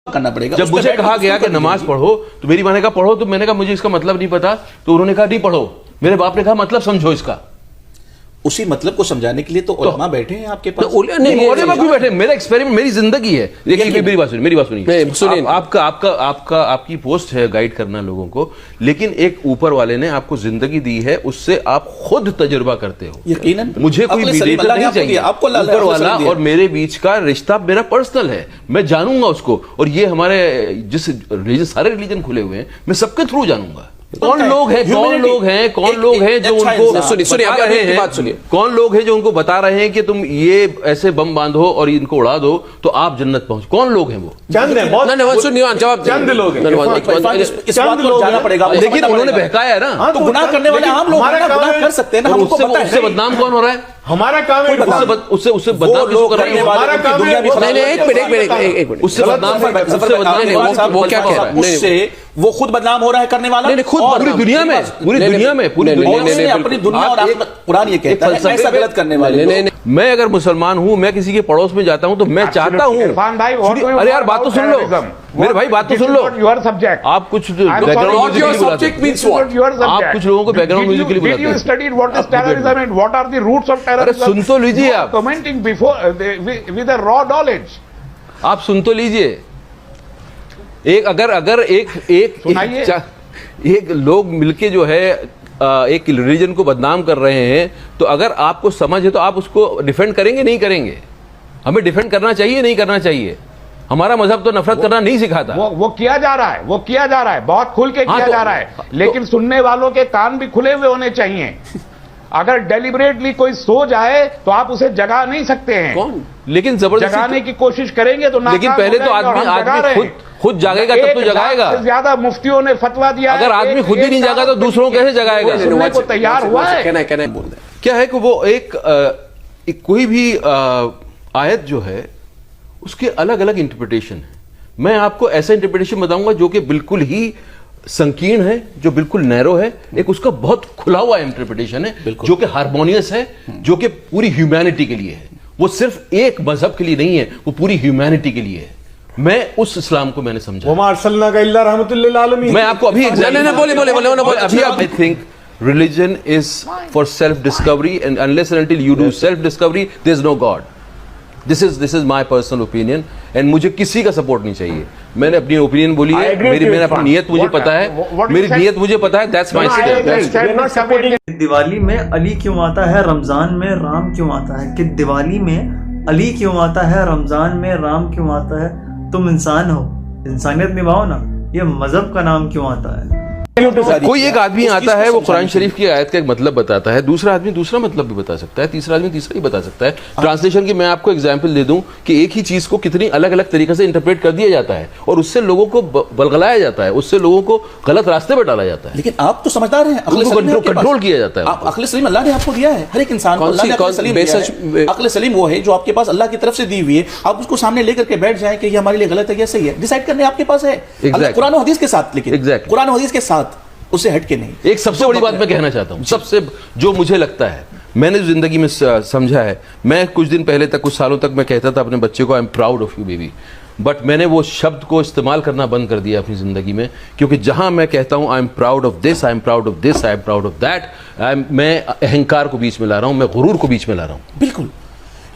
करना पड़ेगा। जब मुझे कहा गया कि नमाज पढ़ो तो मेरी माँ ने कहा पढ़ो, तो मैंने कहा मुझे इसका मतलब नहीं पता, तो उन्होंने कहा नहीं पढ़ो। मेरे बाप ने कहा मतलब समझो इसका। उसी मतलब को समझाने के लिए तो उलमा बैठे हैं आपके पास। नहीं, उलमा भी बैठे। मेरा एक्सपेरिमेंट, मेरी जिंदगी है। देखिए मेरी बात सुनिए। आपकी पोस्ट है गाइड करना लोगों को, लेकिन एक ऊपर वाले ने आपको जिंदगी दी है, उससे आप खुद तजुर्बा करते हो। यकीनन मुझे कोई मीडिएटर नहीं चाहिए। ऊपर वाला और मेरे बीच का रिश्ता मेरा पर्सनल है, मैं जानूंगा उसको। और ये हमारे जिस रिलीजन, सारे रिलीजन खुले हुए हैं, मैं सबके थ्रू जानूंगा कौन लोग हैं जो उनको सुनिए आप रहे हैं, बात सुनिए। कौन लोग हैं जो उनको बता रहे हैं कि तुम ये ऐसे बम बांधो और इनको उड़ा दो तो आप जन्नत पहुंच? कौन लोग हैं वो? चंद हैं, जवाब चंद लोग हैं। इस बात को जाना पड़ेगा। लेकिन उन्होंने बहकाया है ना, तो गुनाह करने वाले आम लोग गुनाह कर सकते हैं ना। उससे बदनाम कौन हो रहा है? हमारा काम है उससे बदनाम किसको कर रहे हैं? हमारा काम है। एक मिनट उससे बदनाम वो क्या कह रहा है? उससे वो खुद बदनाम हो रहा है करने वाला। नहीं खुद पूरी दुनिया में अपनी दुनिया और कुरान ये कहता है ऐसा गलत करने वाले। मैं अगर मुसलमान हूं, मैं किसी के पड़ोस में जाता हूं तो मैं चाहता हूं। अरे यार बात तो सुन लो मेरे भाई, बात तो सुन लो। आप कुछ बैकग्राउंड लोगों को बैकग्राउंड म्यूजिक के लिए बुलाते हैं। अरे सुन तो लीजिए आप, commenting before with a raw knowledge. आप सुन तो लीजिए। एक अगर एक लोग मिलके जो है एक रिलीजन को बदनाम कर रहे हैं, तो अगर आपको समझ है तो आप उसको डिफेंड करेंगे नहीं करेंगे? हमें डिफेंड करना चाहिए नहीं करना चाहिए? हमारा मजहब तो नफरत करना नहीं सिखाता। वो किया जा रहा है, बहुत खुल के किया जा रहा है। लेकिन सुनने वालों के कान भी खुले हुए होने चाहिए। अगर डेलिबरेटली कोई सो जाए तो आप उसे जगा नहीं सकते हैं। कौन? लेकिन जबरदस्ती जगाने की कोशिश करेंगे तो लेकिन पहले तो आदमी खुद जागेगा तब तो जगाएगा। ज्यादा मुफ्तियों ने फतवा दिया। अगर आदमी खुद ही नहीं जागा तो दूसरों को कैसे जगाएगा? सुनने को तैयार हुआ है। क्या है कि वो एक कोई भी आयत जो है उसके अलग अलग इंटरप्रिटेशन है। मैं आपको ऐसा इंटरप्रिटेशन बताऊंगा जो कि बिल्कुल ही संकीर्ण है, जो बिल्कुल नैरो है। एक उसका बहुत खुला हुआ इंटरप्रिटेशन है जो कि हार्मोनियस है, जो कि पूरी ह्यूमैनिटी के लिए है। वो सिर्फ एक मजहब के लिए नहीं है, वो पूरी ह्यूमैनिटी के लिए है। मैं उस इस्लाम को मैंने समझा। मैं आपको अभी I think religion is for self discovery, and unless and until you do self discovery there is no God. This is my personal opinion, and मुझे किसी का सपोर्ट नहीं चाहिए। मैंने अपनी ओपिनियन बोली है, मैंने अपनी नीयत मुझे पता है, मेरी नीयत मुझे पता है। That's my stand. दिवाली में अली क्यों आता है, रमजान में राम क्यों आता है? कि दिवाली में अली क्यों आता है, रमजान में राम क्यों आता है? तुम इंसान हो, इंसानियत निभाओ ना, ये मजहब का नाम क्यों आता है? कोई एक आदमी आता है, वो कुरान शरीफ की आयत का एक मतलब बताता है, दूसरा आदमी दूसरा मतलब भी बता सकता है, तीसरा आदमी तीसरा ही बता सकता है। ट्रांसलेशन की मैं आपको एग्जांपल दे दूं कि एक ही चीज को कितनी अलग अलग तरीके से इंटरप्रेट कर दिया जाता है और उससे लोगों को बलगलाया जाता है, उससे लोगों को गलत रास्ते पर डाला जाता है। लेकिन आप तो समझदार हैं, कंट्रोल किया जाता है। अक्ल सलीम अल्लाह ने आपको दिया है, हर एक इंसान को अल्लाह ने अक्ल सलीम वो है जो आपके पास अल्लाह की तरफ से दी हुई है। आप उसको सामने लेकर के बैठ जाए कि ये हमारे लिए गलत है या सही है, डिसाइड करने आपके पास है कुरान और हदीस के साथ। लेकिन कुरान और हदीस के साथ उससे हट के नहीं। एक सबसे बड़ी बात मैं कहना चाहता हूं, सबसे जो मुझे लगता है, मैंने जिंदगी में समझा है। मैं कुछ दिन पहले तक, कुछ सालों तक मैं कहता था अपने बच्चे को I am proud of you baby, but मैंने वो शब्द को इस्तेमाल करना बंद कर दिया अपनी जिंदगी में। क्योंकि जहां मैं कहता हूं I am proud of this, I am proud of this, I am proud of that, मैं अहंकार को बीच में ला रहा हूं, मैं गुरूर को बीच में ला रहा हूं। बिल्कुल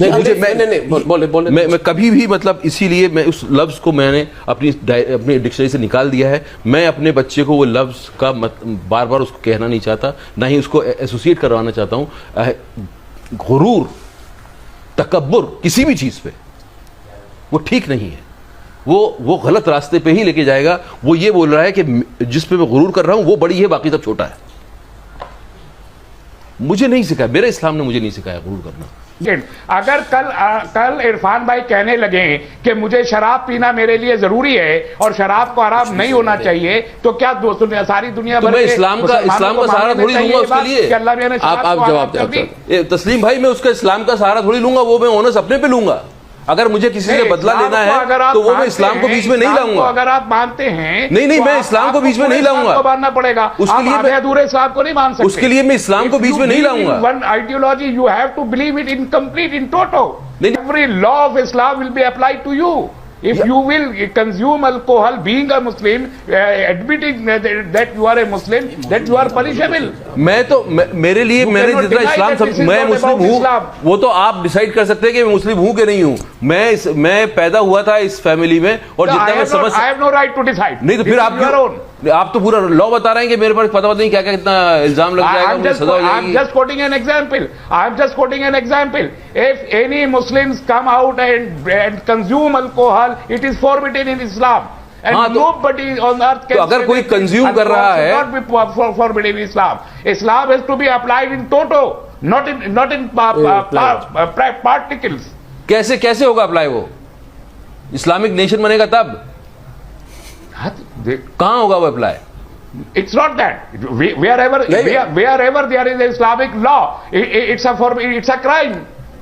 मैं कभी भी, मतलब इसीलिए मैं उस लफ्ज को मैंने अपनी डिक्शनरी से निकाल दिया है। मैं अपने बच्चे को वो लफ्ज का बार बार उसको कहना नहीं चाहता, ना ही उसको एसोसिएट करवाना चाहता हूं। गुरूर, तकब्बुर किसी भी चीज पे वो ठीक नहीं है, वो गलत रास्ते पे ही लेके जाएगा। वो ये बोल रहा है कि जिस पे मैं गुरूर कर रहा हूं वो बड़ी है, बाकी सब छोटा है। मुझे नहीं सिखाया, मेरे इस्लाम ने मुझे नहीं सिखाया गुरूर करना। अगर कल इरफान भाई कहने लगे कि मुझे शराब पीना मेरे लिए जरूरी है और शराब को हराम नहीं होना चाहिए, तो क्या सारी दुनिया तो मैं इस्लाम का सहारा थोड़ी लूंगा उसके लिए? आप जवाब दें तस्लीम भाई, मैं उसका इस्लाम का सहारा थोड़ी लूंगा, वो मैं ओनस अपने पे लूंगा। अगर मुझे किसी से बदला लेना है तो वो मैं इस्लाम को बीच में नहीं लाऊंगा। अगर आप मानते हैं नहीं, मैं इस्लाम को बीच में नहीं लाऊंगा, मानना पड़ेगा। उसके लिए मैं अधूरे इस्लाम को नहीं मान सकते, उसके लिए मैं इस्लाम को बीच में नहीं लाऊंगा। One ideology you have to believe it in complete, in total. Every law of Islam will be applied to you. If you will consume alcohol, being a Muslim, admitting that you are a Muslim, that you are punishable. मेरे लिए मैंने जितना इस्लाम मैं मुस्लिम हूँ, वो तो आप decide कर सकते हैं कि मैं मुस्लिम हूँ कि नहीं हूँ। मैं पैदा हुआ था इस फैमिली में और जितना मैं समझ, I have no right to decide. नहीं तो फिर आप तो पूरा लॉ बता रहे हैं कि मेरे पर पता नहीं क्या क्या कितना इल्जाम लग जाएगा, मुझे सजा हो जाएगी। I'm just quoting an example. I'm just quoting an example. If any Muslims come out and consume alcohol, it is forbidden in Islam. And nobody on earth can. तो अगर कोई कंज्यूम कर रहा है, not be forbidden in Islam. Islam has to be applied in toto, not in particles. कैसे होगा apply वो? Islamic nation बनेगा तब कहां होगा वो apply? It's not that. Wherever there is Islamic law, it's a crime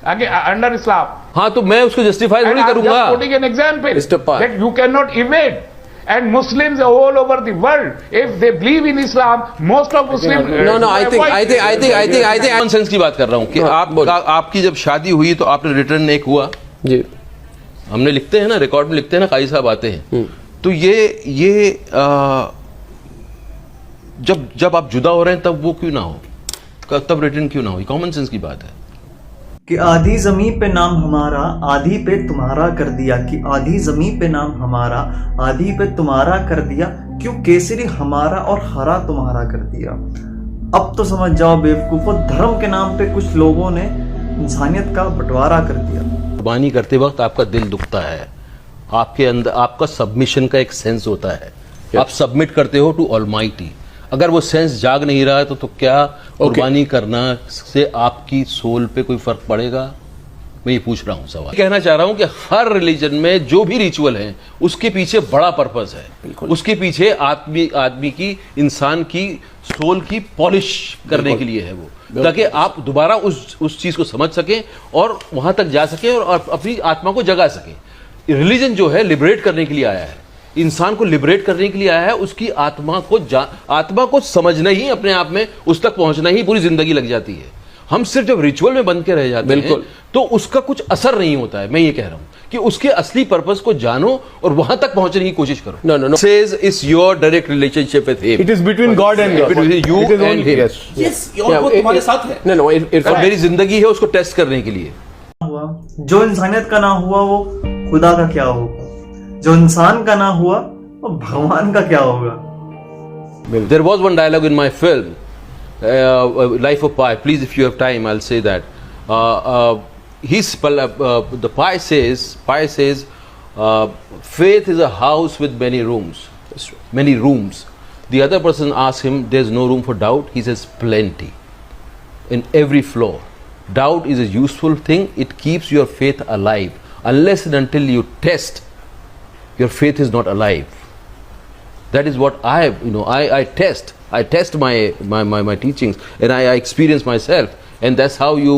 under Islam. हाँ, तो मैं उसको जस्टिफाई नहीं करूंगा। I'm just putting an example that you cannot evade. And Muslims all over the world, if they believe in Islam, most of Muslims. No. I think common sense की बात कर रहा हूँ कि आपकी जब शादी हुई तो आपने रिटर्न एक हुआ जी, हमने लिखते हैं ना, रिकॉर्ड में लिखते हैं ना, काजी साहब आते हैं, तो ये जब आप जुदा हो रहे हैं तब वो क्यों ना हो, तब रिटर्न क्यों ना हो? कॉमन सेंस की बात है कि आधी जमी पे नाम हमारा आधी पे तुम्हारा कर दिया, कि आधी जमी पे नाम हमारा आधी पे तुम्हारा कर दिया, क्यों केसरी हमारा और हरा तुम्हारा कर दिया। अब तो समझ जाओ बेवकूफो, धर्म के नाम पे कुछ लोगों ने इंसानियत का बंटवारा कर दिया। कुर्बानी करते वक्त आपका दिल दुखता है, आपके अंदर आपका सबमिशन का एक सेंस होता है, आप सबमिट करते हो टू ऑलमाइटी। अगर वो सेंस जाग नहीं रहा है तो क्या कुर्बानी करना से आपकी सोल पे कोई फर्क पड़ेगा? मैं ये पूछ रहा हूँ सवाल। कहना चाह रहा हूँ कि हर रिलीजन में जो भी रिचुअल है उसके पीछे बड़ा पर्पस है, उसके पीछे आदमी की, इंसान की सोल की पॉलिश करने के लिए है वो, ताकि आप दोबारा उस चीज को समझ सकें और वहां तक जा सकें और अपनी आत्मा को जगा सकें। रिलीजन जो है लिबरेट करने के लिए आया है, इंसान को लिबरेट करने के लिए आया है, उसकी आत्मा को समझना ही, अपने आप में उस तक पहुंचना ही पूरी जिंदगी लग जाती है। हम सिर्फ जब रिचुअल में बंद के रह जाते हैं तो उसका कुछ असर नहीं होता है। मैं ये कह रहा हूं कि उसके असली पर्पस को जानो और वहां तक पहुंचने की कोशिश करो। No. Says it's your direct relationship with him. It is between God and God. Between you and him. Yes. और वो तुम्हारे साथ है। No. और मेरी जिंदगी है उसको टेस्ट करने के लिए। हुआ जो इंसानियत का ना हुआ वो खुदा का क्या होगा, जो इंसान का ना हुआ वो भगवान का क्या होगा। There was one dialogue in my film, Life of Pi. Please, if you have time, I'll say that. The Pi says, faith is a house with many rooms. Many rooms. The other person asks him, there's no room for doubt. He says, plenty. In every floor. Doubt is a useful thing. It keeps your faith alive. Unless and until you test, your faith is not alive. That is what I test. I test my teachings and I experience myself, and that's how you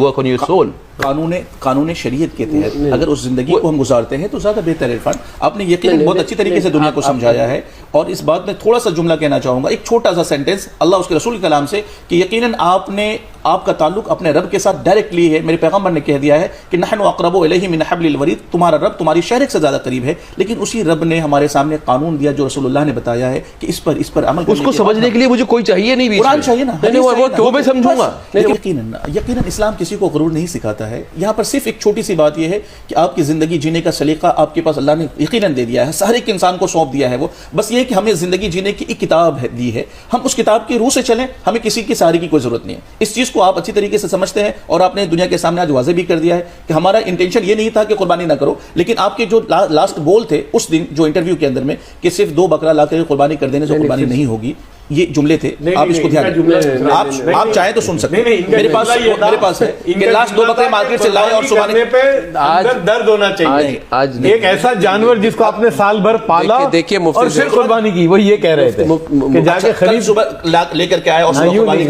work on your soul. कानून शरीयत के तहत अगर उस जिंदगी को हम गुजारते हैं तो ज्यादा बेहतर है। आपने यकीनन बहुत अच्छी तरीके से दुनिया को समझाया है। और इस बात में थोड़ा सा जुमला कहना चाहूंगा, एक छोटा सा सेंटेंस अल्लाह उसके रसूल के कलाम से, कि यकीनन आपका ताल्लुक अपने रब के साथ डायरेक्टली है। मेरे पैगंबर ने कह दिया है कि नहनु अक़रबु इलैहि मिन हब्लिल वरीद, तुम्हारा रब तुम्हारी शहरक से ज्यादा करीब है। लेकिन उसी रब ने हमारे सामने कानून दिया जो रसूलुल्लाह ने बताया है कि इस पर अमल उसको समझने के लिए मुझे कोई चाहिए नहीं, कुरान चाहिए ना, वो मैं समझूंगा। यकीनन इस्लाम किसी को गुरूर नहीं सिखाता है। यहाँ पर सिर्फ एक छोटी सी बात यह है कि आपकी जिंदगी जीने का सलीका आपके पास अल्लाह ने यकीनन दे दिया है, हर एक इंसान को सौंप दिया है। वो बस ये कि हमें जिंदगी जीने की एक किताब दी है, हम उस किताब की रूह से चलें, हमें किसी की सहारे की कोई जरूरत नहीं है। इस चीज को आप अच्छी तरीके से समझते हैं और आपने दुनिया के सामने आज वाज़ेह भी कर दिया है कि हमारा इंटेंशन ये नहीं था कि कुर्बानी ना करो, लेकिन आपके जो लास्ट बोल थे उस दिन जो इंटरव्यू के अंदर में कि सिर्फ 2 बकरा लाकर कुर्बानी कर देने से कुर्बानी नहीं होगी, ये जुमले थे। आप इसको ध्यान दें, आप चाहें तो सुन सकते हैं। मेरे पास है कि लास्ट 2 बकरे मार्केट से लाए और सुबह पे अंदर दर्द होना चाहिए। आज एक ऐसा जानवर जिसको आपने साल भर पाला और फिर कुर्बानी की, वो ये कह रहे थे कि जाके खरीद सुबह लेकर के आए और कुर्बानी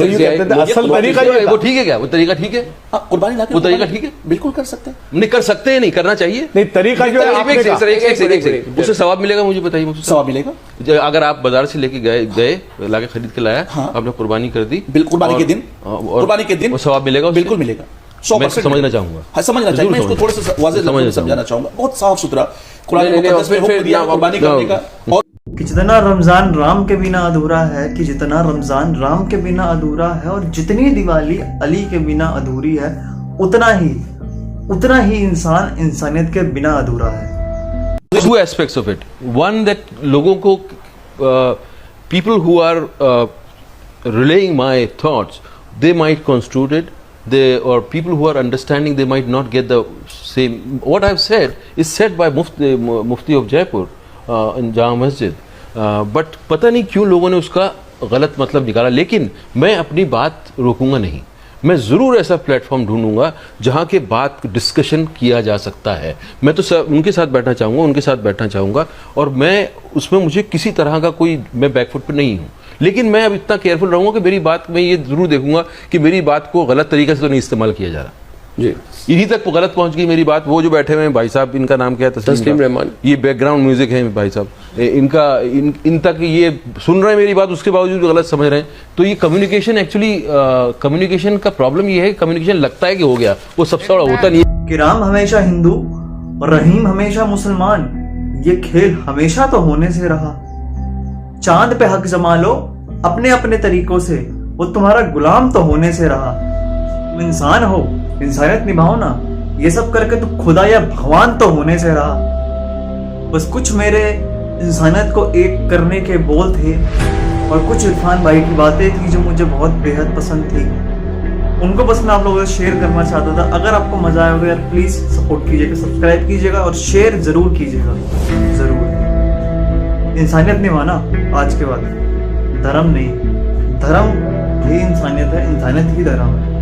असल तरीका वो ठीक है क्या? वो तरीका ठीक है, कुर्बानी लाकर वो तरीका ठीक है, बिल्कुल कर सकते हैं। नहीं कर सकते हैं, नहीं करना चाहिए। नहीं तरीका जो है उससे सवाब मिलेगा, मुझे बताइए। सवाब मिलेगा अगर आप बाजार से लेके गए लाके खरीद के लाया, आपने कुर्बानी कर दी, कुर्बानी के दिन, वो सवाब मिलेगा, बिल्कुल मिलेगा। मैं समझना चाहूंगा। हाँ, समझना चाहिए। मैं इसको थोड़ा सा वाज़ेह लफ्ज़ों में समझाना चाहूंगा। बहुत साफ सुथरा कुरान मुक़द्दस में हुक्म दिया कुर्बानी करने का। और कि जितना रमजान राम के बिना अधूरा है, कि जितना रमजान राम के बिना अधूरा है, और जितनी दिवाली अली के बिना अधूरी है, उतना ही इंसान इंसानियत के बिना अधूरा है। Two aspects of it. One, that लोगों को people who are relaying my thoughts, they might construe it. Or people who are understanding, they might not get the same. What I've said is said by Mufti of Jaipur in Jama Masjid. But पता नहीं क्यों लोगों ने उसका गलत मतलब निकाला। लेकिन मैं अपनी बात रोकूंगा नहीं। मैं ज़रूर ऐसा प्लेटफॉर्म ढूंढूंगा जहाँ के बात डिस्कशन किया जा सकता है। मैं तो उनके साथ बैठना चाहूँगा, और मैं उसमें मुझे किसी तरह का कोई, मैं बैकफुट पर नहीं हूँ। लेकिन मैं अब इतना केयरफुल रहूँगा कि मेरी बात, मैं ये ज़रूर देखूंगा कि मेरी बात को गलत तरीके से तो नहीं इस्तेमाल किया जा रहा। जी, इन्हीं तक तो गलत पहुंच गई मेरी बात। वो जो बैठे हुए हैं भाई साहब, इनका नाम क्या है? तस्लीम रहमान। ये बैकग्राउंड म्यूजिक है भाई साहब, इन तक ये सुन रहे हैं मेरी बात, उसके बावजूद गलत समझ रहे हैं। तो ये कम्युनिकेशन, एक्चुअली कम्युनिकेशन का प्रॉब्लम ये है। कम्युनिकेशन लगता है कि हो गया, वो सबसे बड़ा होता नहीं है। कि राम हमेशा हिंदू और रहीम हमेशा मुसलमान, ये खेल हमेशा तो होने से रहा। चांद पे हक जमा लो अपने अपने तरीकों से, वो तुम्हारा गुलाम तो होने से रहा। तुम इंसान हो, इंसानियत निभाओ ना, ये सब करके तो खुदा या भगवान तो होने से रहा। बस कुछ मेरे इंसानियत को एक करने के बोल थे, और कुछ इरफान भाई की बातें थी जो मुझे बहुत बेहद पसंद थी। उनको बस मैं आप लोगों से शेयर करना चाहता था। अगर आपको मजा आया होगा यार, प्लीज सपोर्ट कीजिएगा, सब्सक्राइब कीजिएगा और शेयर जरूर कीजिएगा, जरूर। इंसानियत निभाना आज के बाद, धर्म नहीं। धर्म भी इंसानियत है, इंसानियत ही धर्म है।